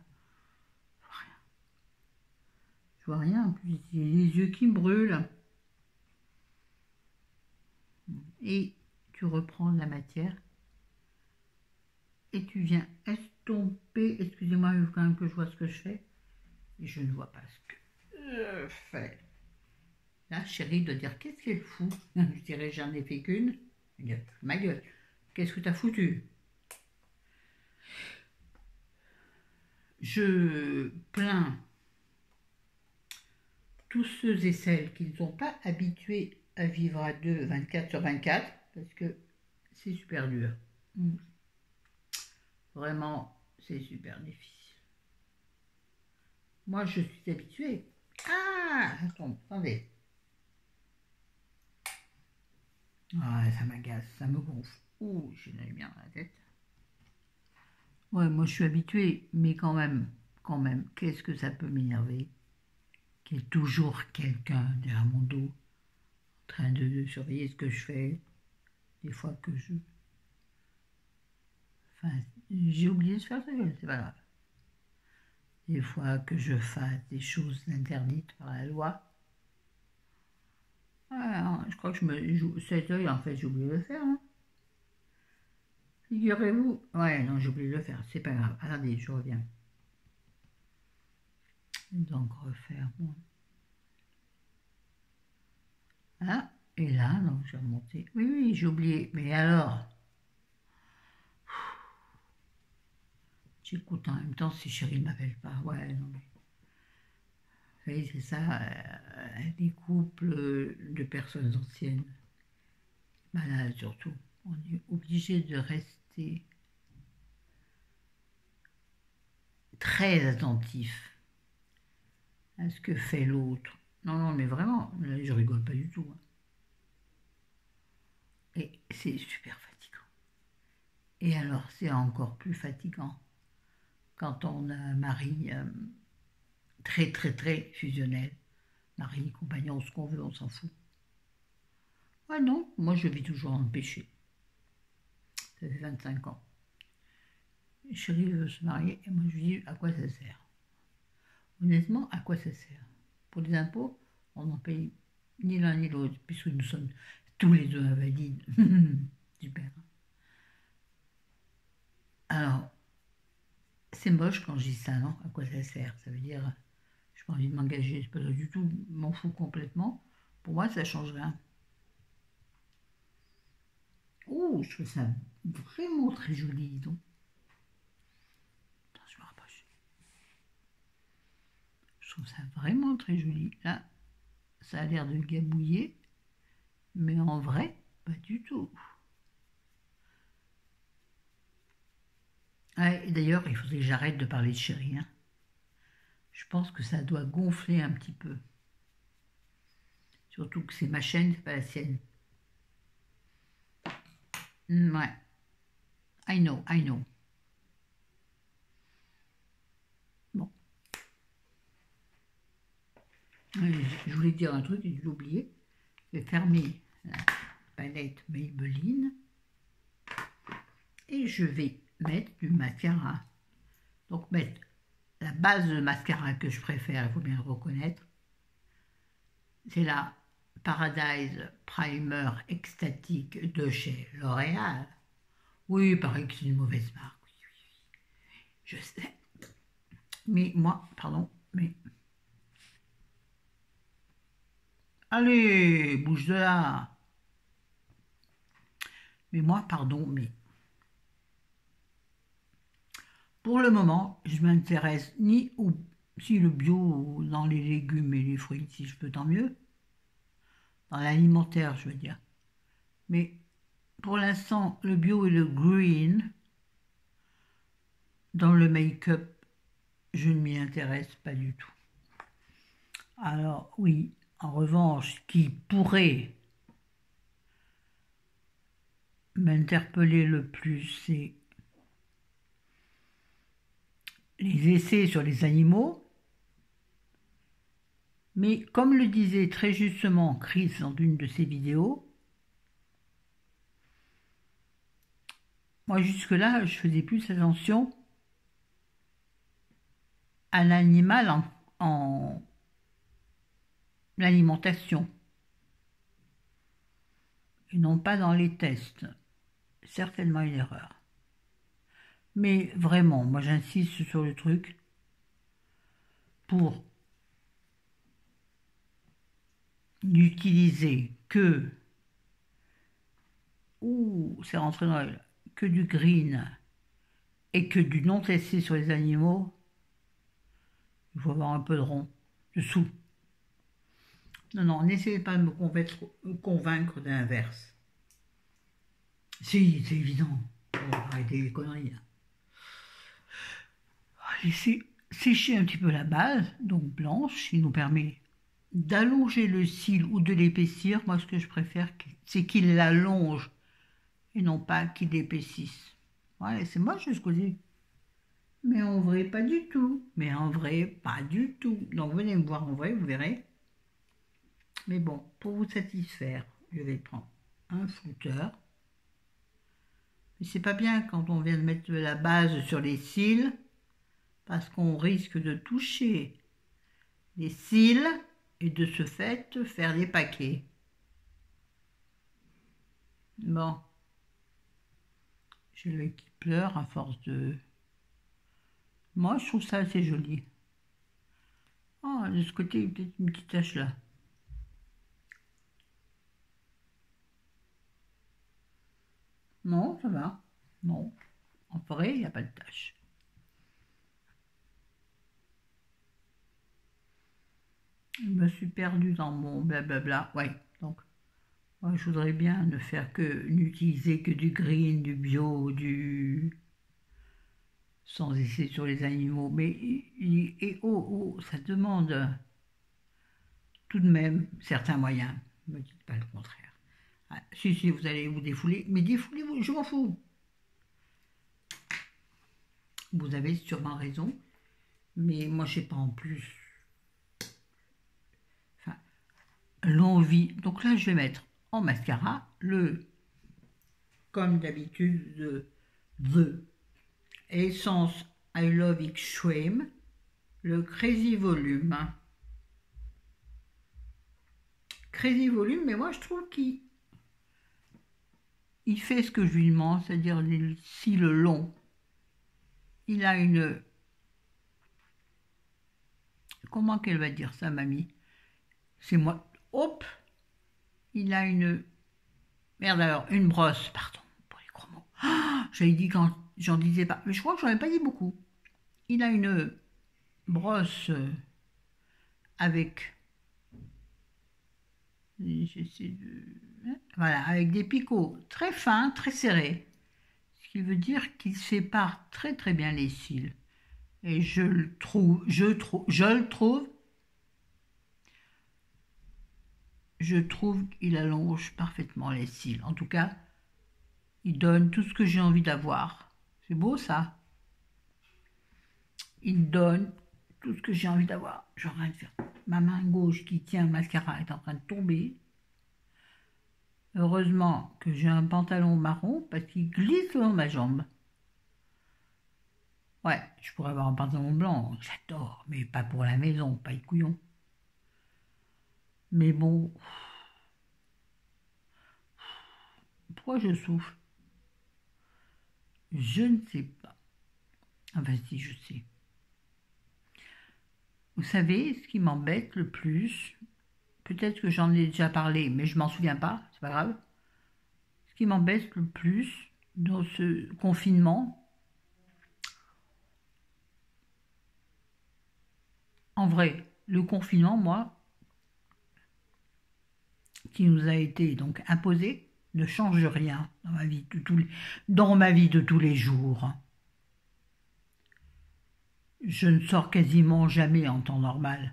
Je vois rien, en plus j'ai les yeux qui me brûlent. Et tu reprends la matière et tu viens estomper. Excusez-moi, il faut quand même que je vois ce que je fais. Et je ne vois pas ce que je fais. Là, chérie doit dire qu'est-ce qu'elle fout. Je dirais j'en ai fait qu'une. Ma gueule, qu'est-ce que t'as foutu? Je plains tous ceux et celles qui ne sont pas habitués à vivre à deux 24/24 parce que c'est super dur. Vraiment, c'est super difficile. Moi, je suis habituée. Ah, attendez. Ah, ça m'agace, ça me gonfle. Ouh, j'ai une lumière dans la tête. Ouais, moi je suis habituée, mais quand même, qu'est-ce que ça peut m'énerver? Qu'il y ait toujours quelqu'un derrière mon dos, en train de surveiller ce que je fais. Des fois que je... Enfin, j'ai oublié de faire ça, c'est pas grave. Des fois que je fasse des choses interdites par la loi. Ah, je crois que je me joue cet œil, en fait, j'ai oublié de le faire. Hein. Figurez-vous. Ouais, non, j'ai oublié de le faire, c'est pas grave. Attendez, je reviens. Donc, refaire. Bon. Ah, et là, donc j'ai remonté. Oui, oui, j'ai oublié. Mais alors, j'écoute en même temps si chérie ne m'appelle pas. Ouais, non mais. Vous savez, c'est ça, des couples de personnes anciennes, malades surtout. On est obligé de rester très attentif à ce que fait l'autre. Non, non, mais vraiment, là, je rigole pas du tout. Hein. Et c'est super fatigant. Et alors, c'est encore plus fatigant quand on a un mari très, très, très fusionnel. Mari, compagnon, ce qu'on veut, on s'en fout. Ah non, moi je vis toujours en péché. Ça fait 25 ans. Chérie veut se marier et moi je lui dis à quoi ça sert. Honnêtement, à quoi ça sert? Pour les impôts, on n'en paye ni l'un ni l'autre, puisque nous sommes tous les deux invalides. Super. Alors, c'est moche quand je dis ça, non? À quoi ça sert? Ça veut dire, je n'ai pas envie de m'engager, c'est pas ça du tout, m'en fous complètement. Pour moi, ça ne change rien. Oh, je trouve ça vraiment très joli, dis donc. Attends, je me rapproche. Je trouve ça vraiment très joli. Là, ça a l'air de gabouiller, mais en vrai, pas du tout. Ah, et d'ailleurs, il faudrait que j'arrête de parler de chérie. Hein. Je pense que ça doit gonfler un petit peu. Surtout que c'est ma chaîne, c'est pas la sienne. Ouais. I know, I know. Bon. Je voulais dire un truc et je l'ai oublié. Je vais fermer la palette Maybelline. Et je vais mettre du mascara. Donc mettre la base de mascara que je préfère, il faut bien le reconnaître. C'est la Paradise Primer Extatique de chez L'Oréal. Oui, il paraît que c'est une mauvaise marque. Oui, oui, oui. Je sais. Mais moi, pardon, mais... Allez, bouge de là. Mais moi, pardon, mais... pour le moment, je m'intéresse ni au si le bio dans les légumes et les fruits, si je peux, tant mieux. Dans l'alimentaire, je veux dire. Mais pour l'instant, le bio et le green, dans le make-up, je ne m'y intéresse pas du tout. Alors oui, en revanche, ce qui pourrait m'interpeller le plus, c'est les essais sur les animaux. Mais comme le disait très justement Chris dans une de ses vidéos, moi jusque-là, je faisais plus attention à l'animal en alimentation et non pas dans les tests. Certainement une erreur. Mais vraiment, moi j'insiste sur le truc pour n'utiliser que, c'est rentré dans que du green et que du non testé sur les animaux. Il faut avoir un peu de rond, de sous. Non, n'essayez pas de me convaincre de l'inverse. Si, c'est évident. Arrêtez les conneries. Laissez sécher un petit peu la base, donc blanche, qui nous permet d'allonger le cil ou de l'épaissir. Moi, ce que je préfère, c'est qu'il l'allonge et non pas qu'il l'épaississe. Ouais, c'est moche ce côté. Mais en vrai, pas du tout. Mais en vrai, pas du tout. Donc, venez me voir en vrai, vous verrez. Mais bon, pour vous satisfaire, je vais prendre un flouteur. Mais c'est pas bien quand on vient de mettre de la base sur les cils, parce qu'on risque de toucher les cils et de ce fait faire des paquets. Bon, j'ai l'œil qui pleure à force de... Moi, je trouve ça assez joli. Oh, de ce côté, il y a peut-être une petite tache là. Non, ça va. Non, en forêt, il n'y a pas de tache. Je me suis perdue dans mon blablabla. Ouais, donc, moi, je voudrais bien ne faire que, n'utiliser que du green, du bio, sans essai sur les animaux. Mais, ça demande tout de même certains moyens. Ne me dites pas le contraire. Ah, si, vous allez vous défouler, mais défoulez-vous, je m'en fous. Vous avez sûrement raison, mais moi, je sais pas en plus. Enfin, l'envie. Donc là, je vais mettre en mascara comme d'habitude, The Essence I Love Extreme, le Crazy Volume. Crazy Volume, mais moi, je trouve qu'il fait ce que je lui demande, c'est-à-dire les cils longs. Il a une... Comment qu'elle va dire ça, mamie? C'est moi. Hop! Il a une... Merde alors, une brosse, pardon, pour les gros mots. J'avais dit quand j'en disais pas, mais je crois que j'en ai pas dit beaucoup. Il a une brosse avec... J'essaie de... Voilà, avec des picots très fins, très serrés. Ce qui veut dire qu'il sépare très très bien les cils. Et je le trouve, qu'il allonge parfaitement les cils. En tout cas, il donne tout ce que j'ai envie d'avoir. C'est beau ça. Il donne tout ce que j'ai envie d'avoir. Je suis en train de faire. Ma main gauche qui tient le mascara est en train de tomber. Heureusement que j'ai un pantalon marron parce qu'il glisse dans ma jambe. Ouais, je pourrais avoir un pantalon blanc, j'adore, mais pas pour la maison, pas les couillons. Mais bon, pourquoi je souffle? Je ne sais pas. Enfin si, je sais. Vous savez, ce qui m'embête le plus, peut-être que j'en ai déjà parlé, mais je m'en souviens pas, c'est pas grave. Ce qui m'embête le plus dans ce confinement, En vrai, le confinement, moi, qui nous a été donc imposé, ne change rien dans ma vie de tous les jours. Je ne sors quasiment jamais en temps normal,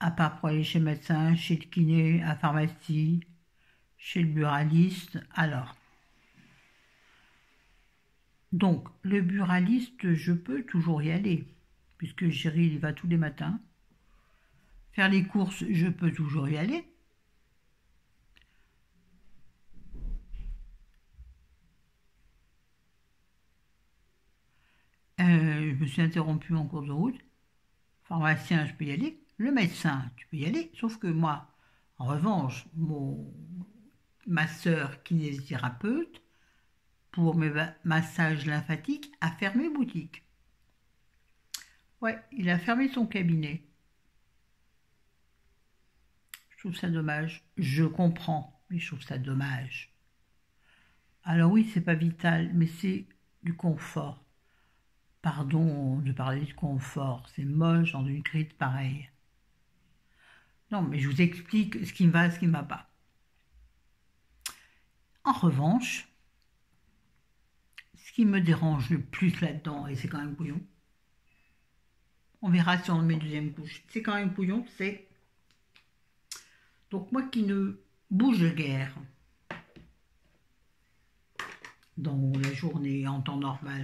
à part pour aller chez le médecin, chez le kiné, à la pharmacie, chez le buraliste. Alors, donc, le buraliste, je peux toujours y aller, puisque Chéri il y va tous les matins. Faire les courses, je peux toujours y aller. Je me suis interrompue en cours de route. Pharmacien, je peux y aller. Le médecin, tu peux y aller. Sauf que moi, en revanche, ma sœur kinésithérapeute, pour mes massages lymphatiques, a fermé boutique. Ouais, il a fermé son cabinet. Je trouve ça dommage. Je comprends, mais je trouve ça dommage. Alors oui, c'est pas vital, mais c'est du confort. Pardon de parler de confort, c'est moche dans une crise pareille. Non, mais je vous explique ce qui me va et ce qui ne me va pas. En revanche, ce qui me dérange le plus là-dedans, et c'est quand même couillon, on verra si on met une deuxième couche, c'est quand même couillon, c'est... Donc moi qui ne bouge guère dans la journée en temps normal,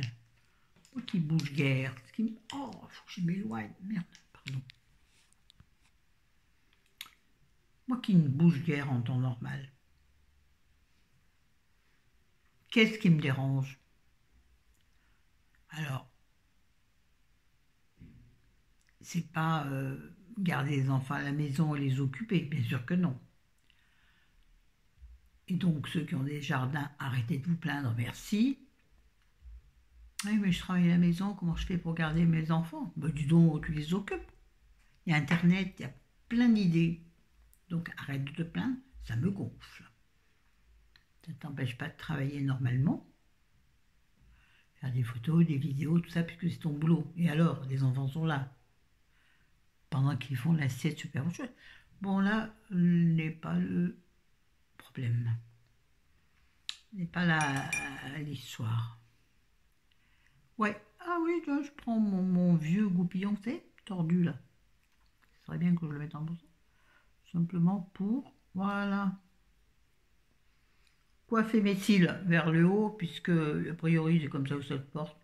moi qui bouge guère, ce qui me... Oh, il faut que je m'éloigne, merde, pardon. Moi qui ne bouge guère en temps normal, qu'est-ce qui me dérange? Alors, c'est pas garder les enfants à la maison et les occuper, bien sûr que non. Et donc, ceux qui ont des jardins, arrêtez de vous plaindre, merci. Oui, mais je travaille à la maison, comment je fais pour garder mes enfants? Ben, dis donc, tu les occupes. Il y a Internet, il y a plein d'idées. Donc, arrête de te plaindre, ça me gonfle. Ça ne t'empêche pas de travailler normalement. Faire des photos, des vidéos, tout ça, puisque c'est ton boulot. Et alors, les enfants sont là. Pendant qu'ils font la sieste super chouette. Bon, là, n'est pas le problème. N'est pas l'histoire. Ouais, ah oui, là, je prends mon vieux goupillon, tu sais, tordu là. Ce serait bien que je le mette en bouson. Simplement pour, voilà, coiffer mes cils vers le haut, puisque a priori c'est comme ça que ça se porte.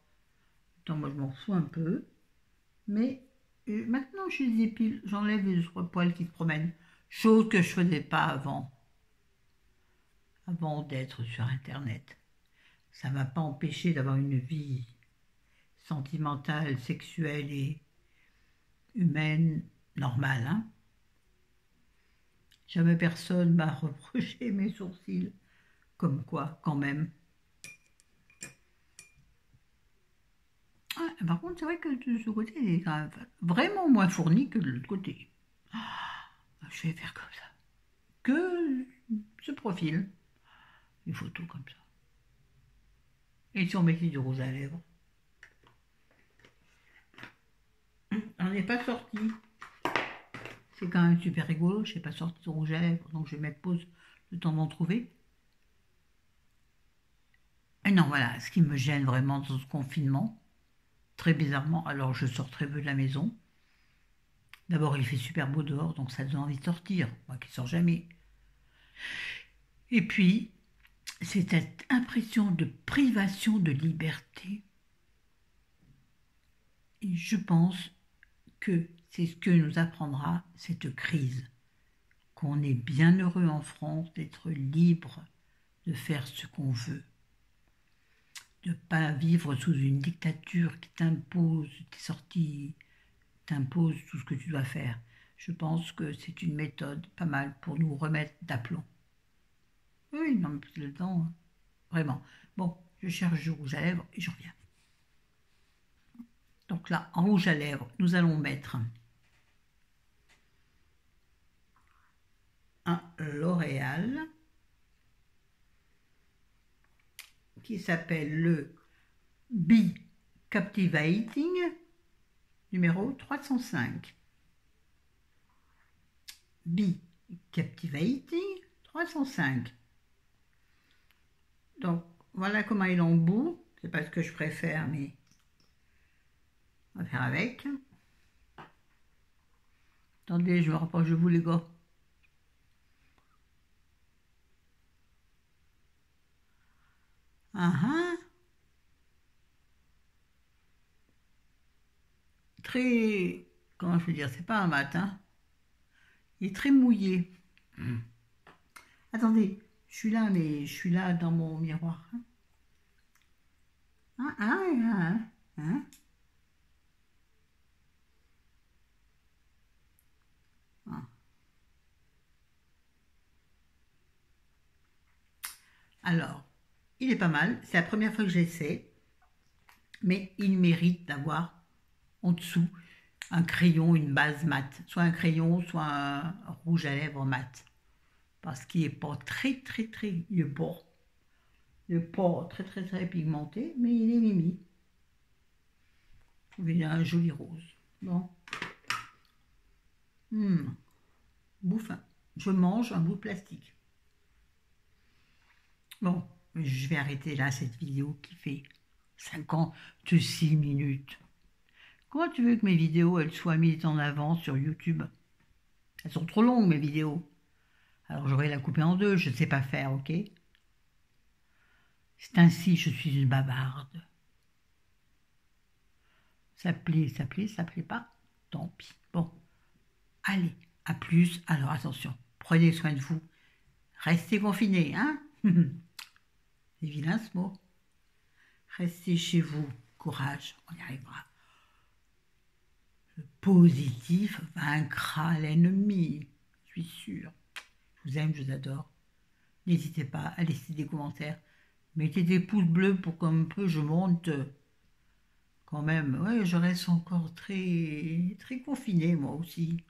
Attends, moi je m'en fous un peu. Mais maintenant je les épile, j'enlève les trois poils qui se promènent. Chose que je faisais pas avant d'être sur Internet. Ça m'a pas empêché d'avoir une vie sentimentale, sexuelle et humaine normale. Hein. Jamais personne m'a reproché mes sourcils. Comme quoi, quand même. Ah, par contre, c'est vrai que de ce côté, il est quand même vraiment moins fourni que de l'autre côté. Ah, je vais faire comme ça. Que ce profil. Une photo comme ça. Et si on mettait du rouge à lèvres? On n'est pas sorti. C'est quand même super rigolo. Je n'ai pas sorti de rouge à lèvres. Donc je vais mettre pause le temps d'en trouver. Et non, voilà, ce qui me gêne vraiment dans ce confinement, très bizarrement, alors je sors très peu de la maison. D'abord, il fait super beau dehors, donc ça donne envie de sortir, moi qui ne sors jamais. Et puis, c'est cette impression de privation de liberté. Et je pense que c'est ce que nous apprendra cette crise, qu'on est bien heureux en France d'être libre de faire ce qu'on veut, de ne pas vivre sous une dictature qui t'impose tes sorties, t'impose tout ce que tu dois faire. Je pense que c'est une méthode pas mal pour nous remettre d'aplomb. Oui, non, mais le temps, hein. Vraiment. Bon, je cherche du rouge à lèvres et je reviens. Donc là, en rouge à lèvres, nous allons mettre un L'Oréal qui s'appelle le Be Captivating numéro 305. Be Captivating 305. Donc, voilà comment il est en bout. C'est pas ce que je préfère, mais on va faire avec. Attendez, je me rapproche de vous, les gars. Très, comment je veux dire, c'est pas un mat, hein. Il est très mouillé. Attendez, je suis là, mais je suis là dans mon miroir. Hein. Ah. Alors, il est pas mal. C'est la première fois que j'essaie, mais il mérite d'avoir en dessous un crayon, une base mat. Soit un crayon, soit un rouge à lèvres mat. Parce qu'il n'est pas il est pas très pigmenté, mais il est mimi. Il a un joli rose. Bon. Bouffe. Je mange un bout de plastique. Bon, je vais arrêter là cette vidéo qui fait 56 minutes. Comment tu veux que mes vidéos elles soient mises en avant sur YouTube? Elles sont trop longues mes vidéos. Alors j'aurais la couper en deux, je ne sais pas faire, ok? C'est ainsi, je suis une bavarde. Ça plaît pas, tant pis. Bon, allez, à plus. Alors attention, prenez soin de vous. Restez confinés, hein? C'est vilain ce mot. Restez chez vous. Courage, on y arrivera. Le positif vaincra l'ennemi. Je suis sûre. Je vous aime, je vous adore. N'hésitez pas à laisser des commentaires. Mettez des pouces bleus pour qu'un peu je monte. Quand même, ouais, je reste encore très confinée, moi aussi.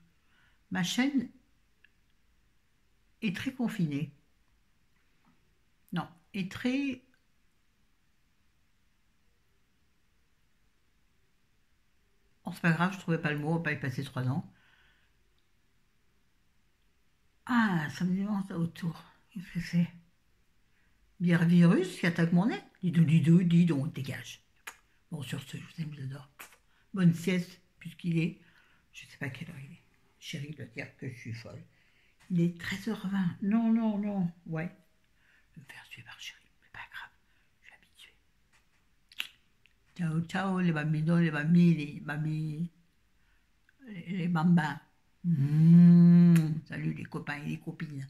Ma chaîne est très confinée. Non, est très... Oh, c'est pas grave, je trouvais pas le mot, on va pas y passer 3 ans. Ah, ça me demande ça autour. Qu'est-ce que c'est? Bière virus qui attaque mon nez? Dis donc, dégage. Bon, sur ce, je vous aime, je vous adore. Bonne sieste, puisqu'il est... Je sais pas quelle heure il est. Chérie doit dire que je suis folle. Il est 13h20. Non. Ouais. Je vais me faire tuer par chérie. C'est pas grave. Je suis habituée. Ciao, les bambinos, les bambis, les bambis, les bambins. Salut les copains et les copines.